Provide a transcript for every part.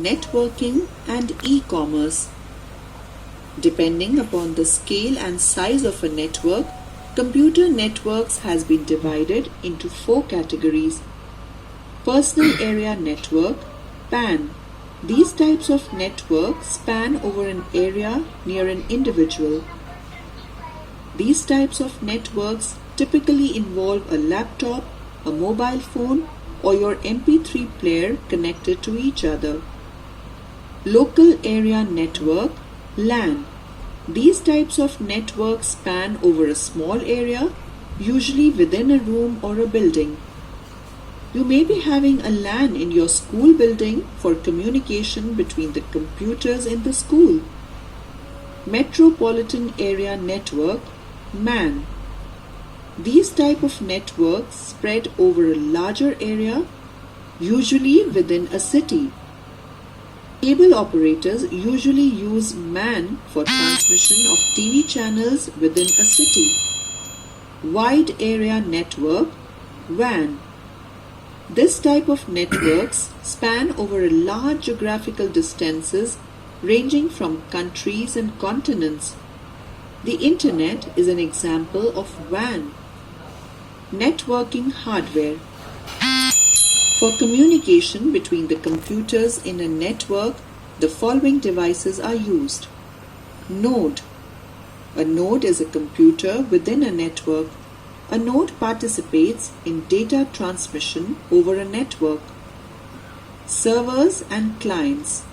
networking and e-commerce. Depending upon the scale and size of a network, computer networks has been divided into 4 categories. Personal Area Network, PAN. These types of networks span over an area near an individual. These types of networks typically involve a laptop, a mobile phone, or your MP3 player connected to each other. Local Area Network, LAN. These types of networks span over a small area, usually within a room or a building. You may be having a LAN in your school building for communication between the computers in the school. Metropolitan Area Network, MAN. These type of networks spread over a larger area, usually within a city. Cable operators usually use MAN for transmission of TV channels within a city. Wide Area Network, WAN. This type of networks span over large geographical distances ranging from countries and continents. The Internet is an example of WAN. Networking hardware. For communication between the computers in a network, the following devices are used. Node. A node is a computer within a network. A node participates in data transmission over a network. Servers and clients.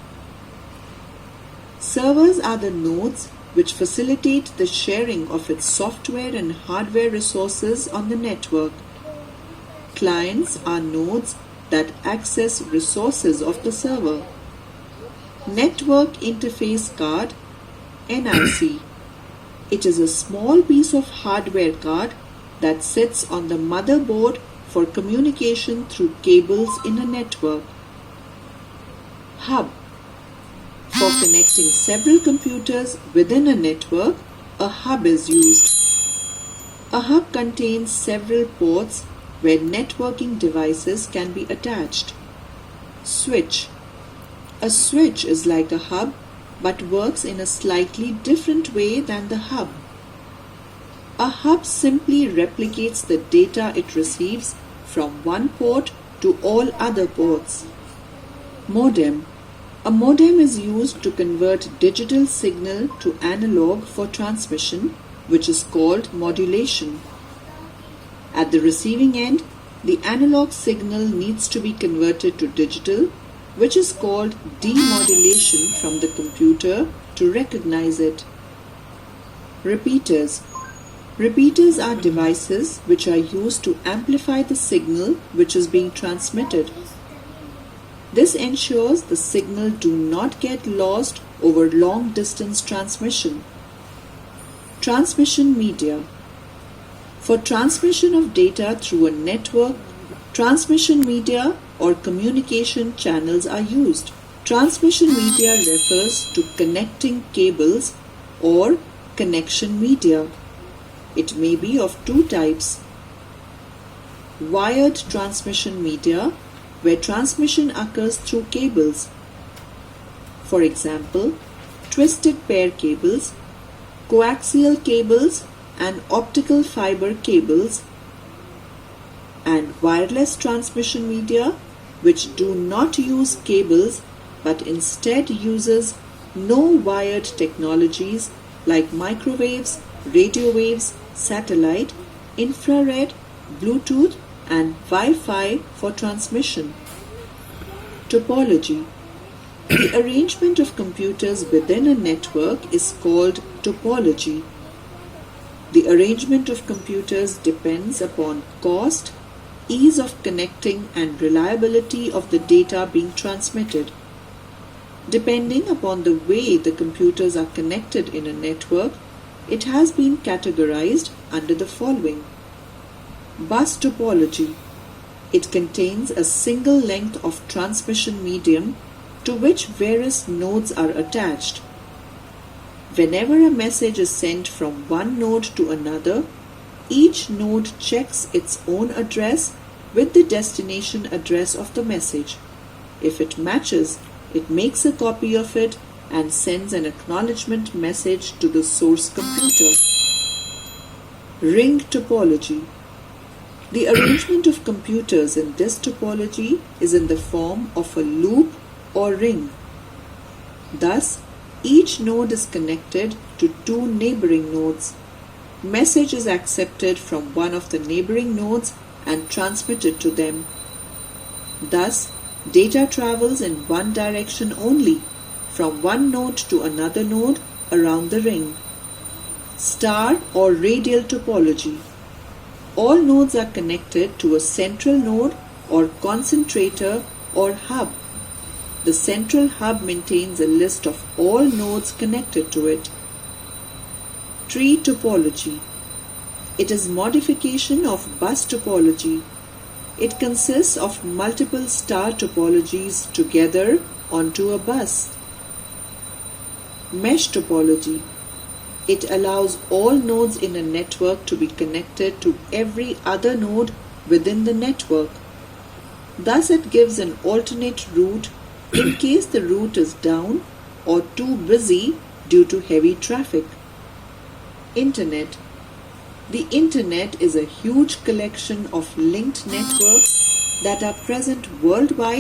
Servers are the nodes which facilitate the sharing of its software and hardware resources on the network. Clients are nodes that access resources of the server. Network Interface Card, NIC. It is a small piece of hardware card that sits on the motherboard for communication through cables in a network. Hub. For connecting several computers within a network, a hub is used. A hub contains several ports where networking devices can be attached. Switch. A switch is like a hub but works in a slightly different way than the hub. A hub simply replicates the data it receives from one port to all other ports. Modem. A modem is used to convert digital signal to analog for transmission, which is called modulation. At the receiving end, the analog signal needs to be converted to digital, which is called demodulation from the computer to recognize it. Repeaters. Repeaters are devices which are used to amplify the signal which is being transmitted. This ensures the signal do not get lost over long distance transmission. Transmission media. For transmission of data through a network, transmission media or communication channels are used. Transmission media refers to connecting cables or connection media. It may be of 2 types. Wired transmission media, where transmission occurs through cables. For example, twisted pair cables, coaxial cables, and optical fiber cables. And wireless transmission media, which do not use cables but instead uses no-wired technologies like microwaves, radio waves, satellite, infrared, Bluetooth, and Wi-Fi for transmission. Topology. The arrangement of computers within a network is called topology. The arrangement of computers depends upon cost, ease of connecting, and reliability of the data being transmitted. Depending upon the way the computers are connected in a network, it has been categorized under the following. Bus topology. It contains a single length of transmission medium to which various nodes are attached. Whenever a message is sent from one node to another, each node checks its own address with the destination address of the message. If it matches, It makes a copy of it and sends an acknowledgement message to the source computer. Ring topology. The arrangement of computers in this topology is in the form of a loop or ring. Thus, each node is connected to two neighboring nodes. Message is accepted from one of the neighboring nodes and transmitted to them. Thus, data travels in one direction only, from one node to another node around the ring. Star or radial topology. All nodes are connected to a central node or concentrator or hub. The central hub maintains a list of all nodes connected to it. Tree topology. It is modification of bus topology. It consists of multiple star topologies together onto a bus. Mesh topology. It allows all nodes in a network to be connected to every other node within the network. Thus, it gives an alternate route in case the route is down or too busy due to heavy traffic. Internet. The Internet is a huge collection of linked networks that are present worldwide